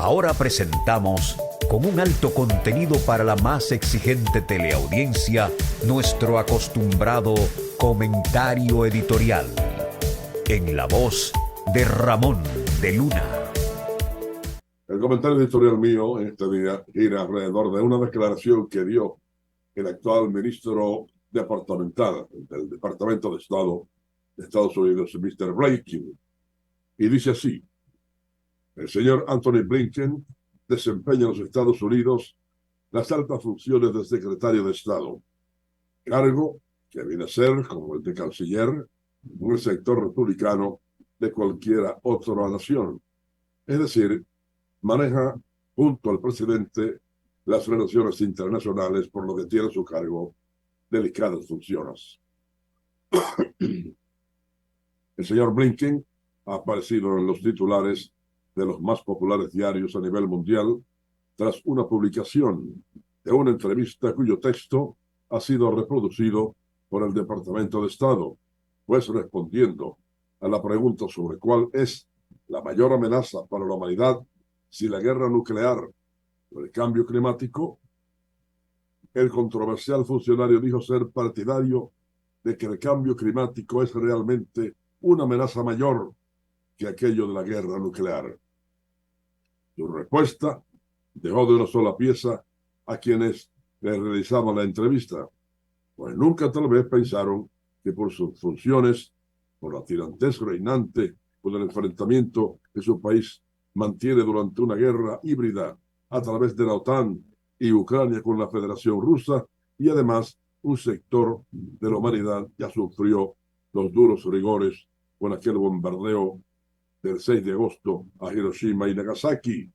Ahora presentamos, con un alto contenido para la más exigente teleaudiencia, nuestro acostumbrado comentario editorial, en la voz de Ramón de Luna. El comentario editorial mío en este día gira alrededor de una declaración que dio el actual ministro departamental del Departamento de Estado de Estados Unidos, Mr. Blinken, y dice así: el señor Anthony Blinken desempeña en los Estados Unidos las altas funciones de secretario de Estado, cargo que viene a ser, como el de canciller, en el sector republicano de cualquier otra nación. Es decir, maneja junto al presidente las relaciones internacionales, por lo que tiene a su cargo delicadas funciones. El señor Blinken ha aparecido en los titulares de los más populares diarios a nivel mundial tras una publicación de una entrevista cuyo texto ha sido reproducido por el Departamento de Estado, pues respondiendo a la pregunta sobre cuál es la mayor amenaza para la humanidad, si la guerra nuclear o el cambio climático, el controversial funcionario dijo ser partidario de que el cambio climático es realmente una amenaza mayor que aquello de la guerra nuclear. Su respuesta dejó de una sola pieza a quienes le realizaban la entrevista, pues nunca tal vez pensaron que por sus funciones, por la tirantez reinante, por el enfrentamiento que su país mantiene durante una guerra híbrida a través de la OTAN y Ucrania con la Federación Rusa, y además un sector de la humanidad ya sufrió los duros rigores con aquel bombardeo del 6 de agosto a Hiroshima y Nagasaki,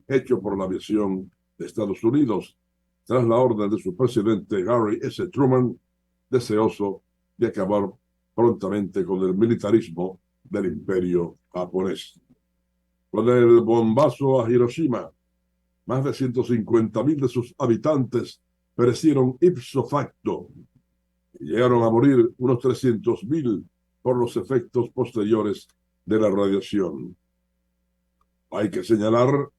hecho por la aviación de Estados Unidos, tras la orden de su presidente Harry S. Truman, deseoso de acabar prontamente con el militarismo del imperio japonés. Con el bombazo a Hiroshima, más de 150,000 de sus habitantes perecieron ipso facto y llegaron a morir unos 300,000 por los efectos posteriores de la radiación. Hay que señalar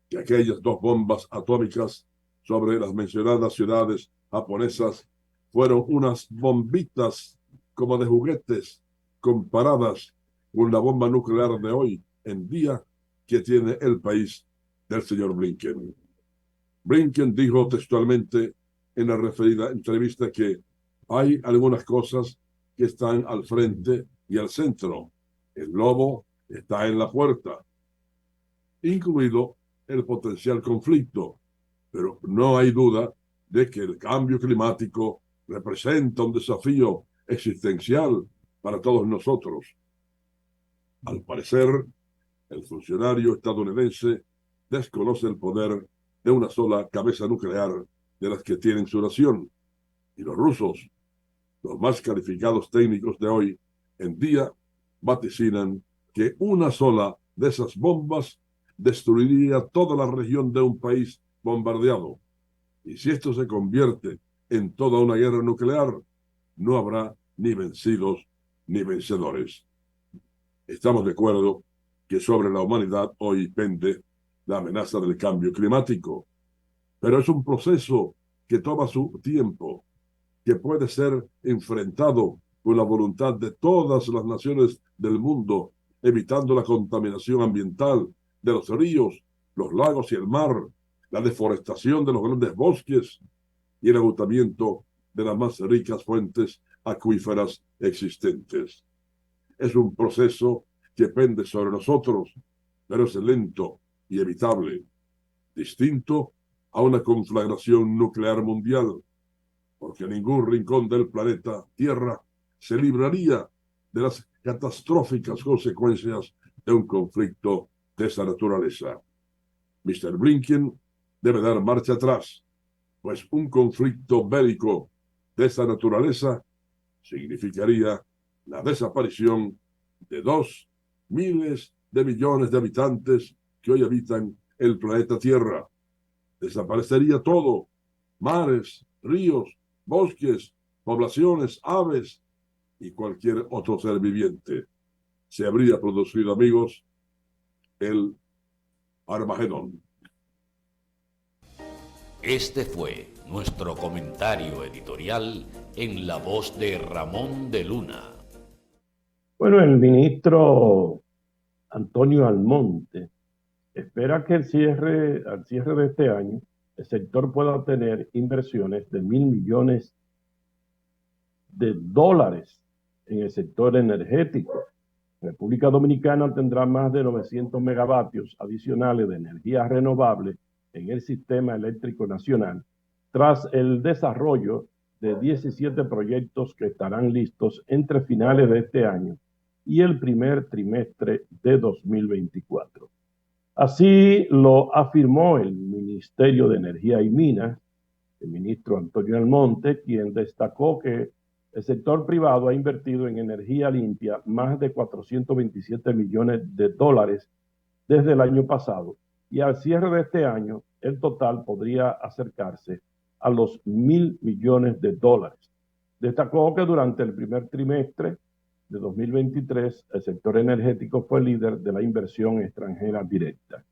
que aquellas dos bombas atómicas sobre las mencionadas ciudades japonesas fueron unas bombitas como de juguetes comparadas con la bomba nuclear de hoy en día que tiene el país del señor Blinken. Blinken dijo textualmente en la referida entrevista que hay algunas cosas que están al frente y al centro. El lobo está en la puerta, incluido el potencial conflicto, pero no hay duda de que el cambio climático representa un desafío existencial para todos nosotros. Al parecer, el funcionario estadounidense desconoce el poder de una sola cabeza nuclear de las que tiene su nación, y los rusos, los más calificados técnicos de hoy en día, vaticinan que una sola de esas bombas destruiría toda la región de un país bombardeado. Y si esto se convierte en toda una guerra nuclear, no habrá ni vencidos ni vencedores. Estamos de acuerdo que sobre la humanidad hoy pende la amenaza del cambio climático, pero es un proceso que toma su tiempo, que puede ser enfrentado con la voluntad de todas las naciones del mundo, evitando la contaminación ambiental de los ríos, los lagos y el mar, la deforestación de los grandes bosques y el agotamiento de las más ricas fuentes acuíferas existentes. Es un proceso que pende sobre nosotros, pero es lento y evitable, distinto a una conflagración nuclear mundial, porque ningún rincón del planeta Tierra se libraría de las catastróficas consecuencias de un conflicto de esa naturaleza. Mr. Blinken debe dar marcha atrás, pues un conflicto bélico de esa naturaleza significaría la desaparición de 2 miles de millones de habitantes que hoy habitan el planeta Tierra. Desaparecería todo: mares, ríos, bosques, poblaciones, aves y cualquier otro ser viviente. Se habría producido, amigos, el Armagedón. Este fue nuestro comentario editorial en la voz de Ramón de Luna. Bueno, el ministro Antonio Almonte espera que al cierre de este año, el sector pueda tener inversiones de $1.000 millones en el sector energético. República Dominicana tendrá más de 900 megavatios adicionales de energía renovable en el sistema eléctrico nacional, tras el desarrollo de 17 proyectos que estarán listos entre finales de este año y el primer trimestre de 2024. Así lo afirmó el Ministerio de Energía y Minas, el ministro Antonio Almonte, quien destacó que el sector privado ha invertido en energía limpia más de $427 millones desde el año pasado, y al cierre de este año el total podría acercarse a los $1.000 millones. Destacó que durante el primer trimestre de 2023 el sector energético fue líder de la inversión extranjera directa.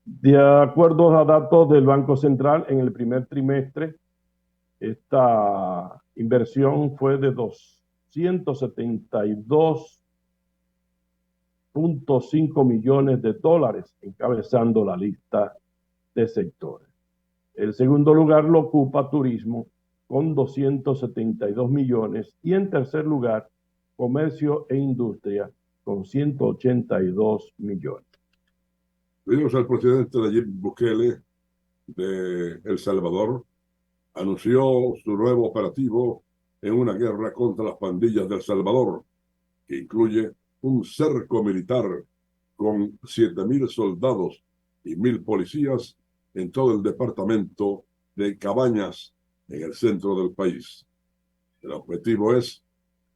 De acuerdo a datos del Banco Central, en el primer trimestre esta inversión fue de $272.5 millones, encabezando la lista de sectores. El segundo lugar lo ocupa turismo con 272 millones y en tercer lugar comercio e industria con 182 millones. Vimos al presidente Nayib Bukele de El Salvador anunció su nuevo operativo en una guerra contra las pandillas de El Salvador, que incluye un cerco militar con 7.000 soldados y 1.000 policías en todo el departamento de Cabañas, en el centro del país. El objetivo es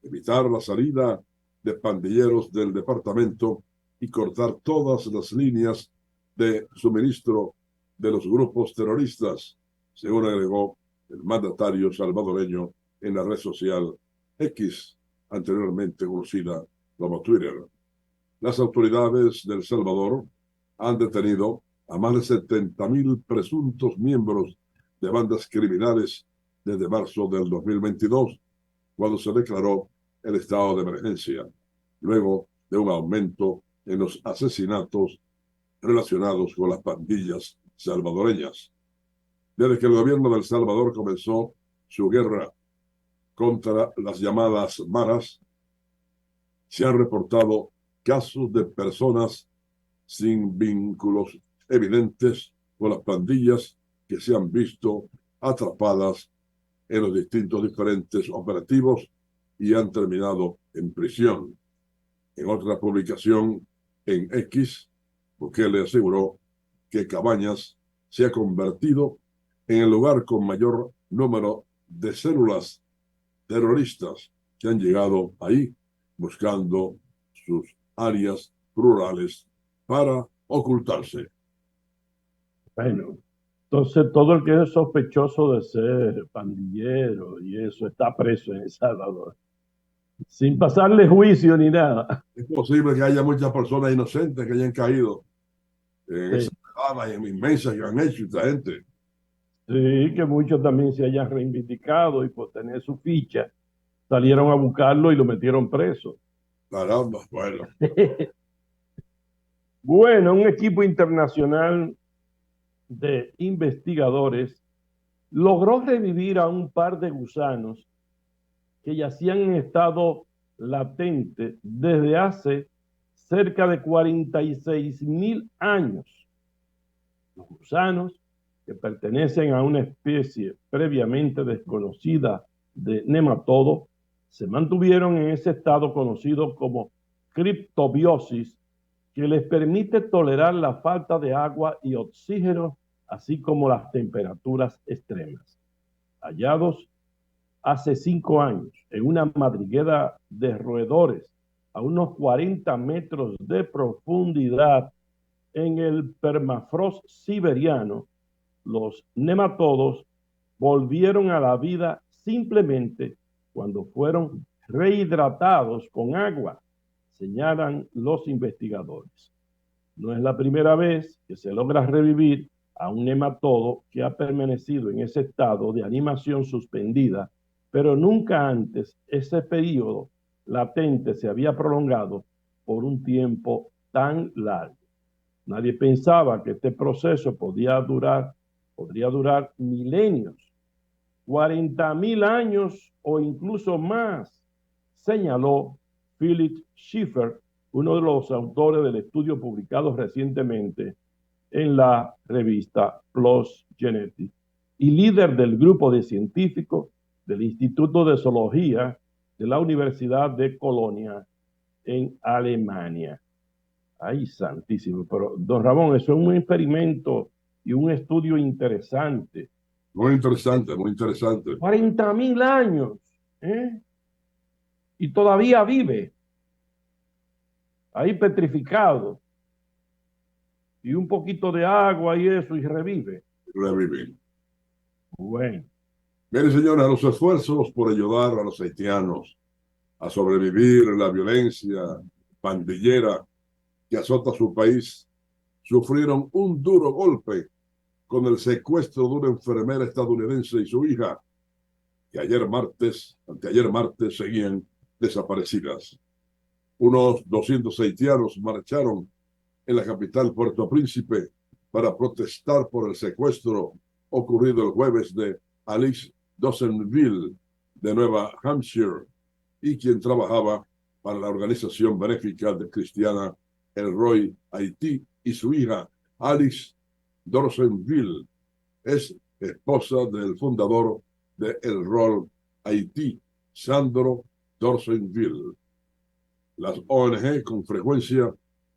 evitar la salida de pandilleros del departamento y cortar todas las líneas de suministro de los grupos terroristas, según agregó el mandatario salvadoreño en la red social X, anteriormente conocida como Twitter. Las autoridades de El Salvador han detenido a más de 70.000 presuntos miembros de bandas criminales desde marzo del 2022, cuando se declaró el estado de emergencia, luego de un aumento en los asesinatos relacionados con las pandillas salvadoreñas. Desde que el gobierno de El Salvador comenzó su guerra contra las llamadas maras, se han reportado casos de personas sin vínculos evidentes con las pandillas que se han visto atrapadas en los diferentes operativos y han terminado en prisión. En otra publicación en X, Bukele aseguró que Cabañas se ha convertido en el lugar con mayor número de células terroristas que han llegado ahí buscando sus áreas rurales para ocultarse. Bueno, entonces todo el que es sospechoso de ser pandillero y eso está preso en El Salvador, sin pasarle juicio ni nada. Es posible que haya muchas personas inocentes que hayan caído en esa drama inmensa que han hecho esta gente. Sí, que muchos también se hayan reivindicado y por tener su ficha salieron a buscarlo y lo metieron preso. Caramba, bueno. Bueno, un equipo internacional de investigadores logró revivir a un par de gusanos que yacían en estado latente desde hace cerca de 46.000 años. Los gusanos, que pertenecen a una especie previamente desconocida de nematodo, se mantuvieron en ese estado conocido como criptobiosis, que les permite tolerar la falta de agua y oxígeno, así como las temperaturas extremas. Hallados hace 5 años en una madriguera de roedores a unos 40 metros de profundidad en el permafrost siberiano, los nematodos volvieron a la vida simplemente cuando fueron rehidratados con agua, señalan los investigadores. No es la primera vez que se logra revivir a un nematodo que ha permanecido en ese estado de animación suspendida, pero nunca antes ese periodo latente se había prolongado por un tiempo tan largo. Nadie pensaba que este proceso podría durar milenios, 40.000 años o incluso más, señaló Philip Schiffer, uno de los autores del estudio publicado recientemente en la revista PLOS Genetics y líder del grupo de científicos del Instituto de Zoología de la Universidad de Colonia en Alemania. Ay, santísimo, pero don Ramón, eso es un experimento y un estudio interesante. Muy interesante, muy interesante. 40.000 años, ¿eh? Y todavía vive, ahí petrificado, y un poquito de agua y eso, y revive. Revive. Bueno. Miren, señores, los esfuerzos por ayudar a los haitianos a sobrevivir en la violencia pandillera que azota su país sufrieron un duro golpe con el secuestro de una enfermera estadounidense y su hija, que anteayer martes, seguían desaparecidas. Unos 200 haitianos marcharon en la capital Puerto Príncipe para protestar por el secuestro ocurrido el jueves de Alice Dawsonville, de Nueva Hampshire, y quien trabajaba para la organización benéfica de cristiana El Roy Haití, y su hija Alice Dawsonville es esposa del fundador de El Roy Haití, Sandro Dawsonville. Las ONG con frecuencia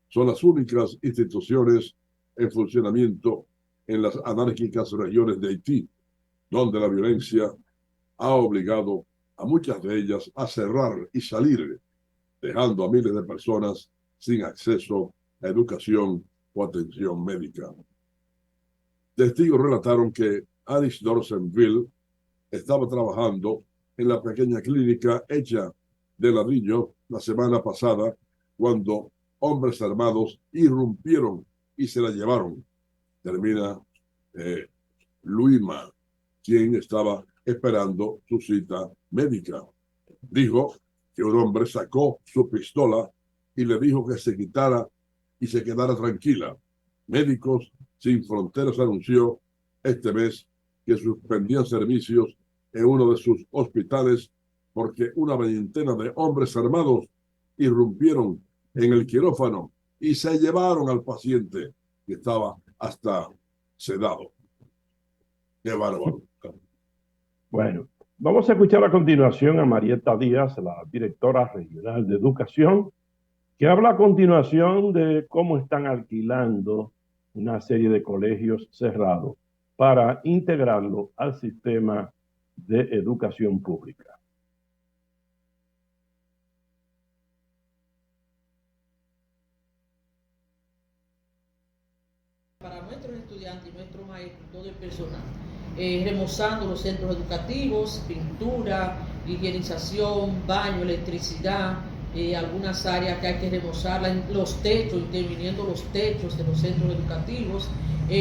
son las únicas instituciones en funcionamiento en las anárquicas regiones de Haití, donde la violencia ha obligado a muchas de ellas a cerrar y salir, dejando a miles de personas sin acceso a educación o atención médica. Testigos relataron que Alice Dawsonville estaba trabajando en la pequeña clínica hecha de ladrillo la semana pasada cuando hombres armados irrumpieron y se la llevaron. Termina Luima, quien estaba esperando su cita médica. Dijo que un hombre sacó su pistola y le dijo que se quitara y se quedara tranquila. Médicos Sin Fronteras anunció este mes que suspendían servicios en uno de sus hospitales porque una veintena de hombres armados irrumpieron en el quirófano y se llevaron al paciente, que estaba hasta sedado. ¡Qué bárbaro! Bueno, vamos a escuchar a continuación a Marieta Díaz, la directora regional de educación, que habla a continuación de cómo están alquilando una serie de colegios cerrados para integrarlo al sistema de educación pública. Para nuestros estudiantes y nuestros maestros, todo el personal, remozando los centros educativos, pintura, higienización, baño, electricidad, algunas áreas que hay que remozarlas, los techos, interviniendo los techos de los centros educativos,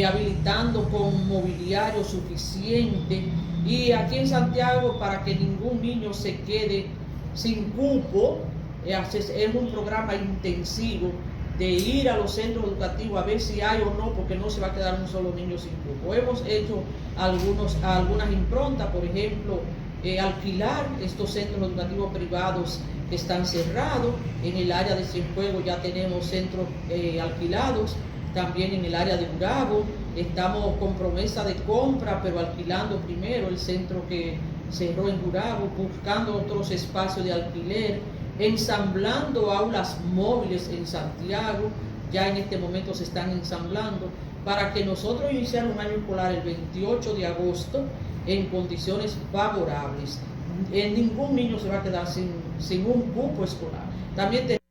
habilitando con mobiliario suficiente, y aquí en Santiago, para que ningún niño se quede sin cupo, es un programa intensivo de ir a los centros educativos a ver si hay o no, porque no se va a quedar un solo niño sin cupo. Hemos hecho algunas improntas, por ejemplo, alquilar estos centros educativos privados que están cerrados. En el área de Cienfuegos ya tenemos centros alquilados, también en el área de Gurabo. Estamos con promesa de compra, pero alquilando primero el centro que cerró en Gurabo, buscando otros espacios de alquiler, ensamblando aulas móviles en Santiago. Ya en este momento se están ensamblando para que nosotros iniciemos un año escolar el 28 de agosto en condiciones favorables. Ningún niño se va a quedar sin un cupo escolar. También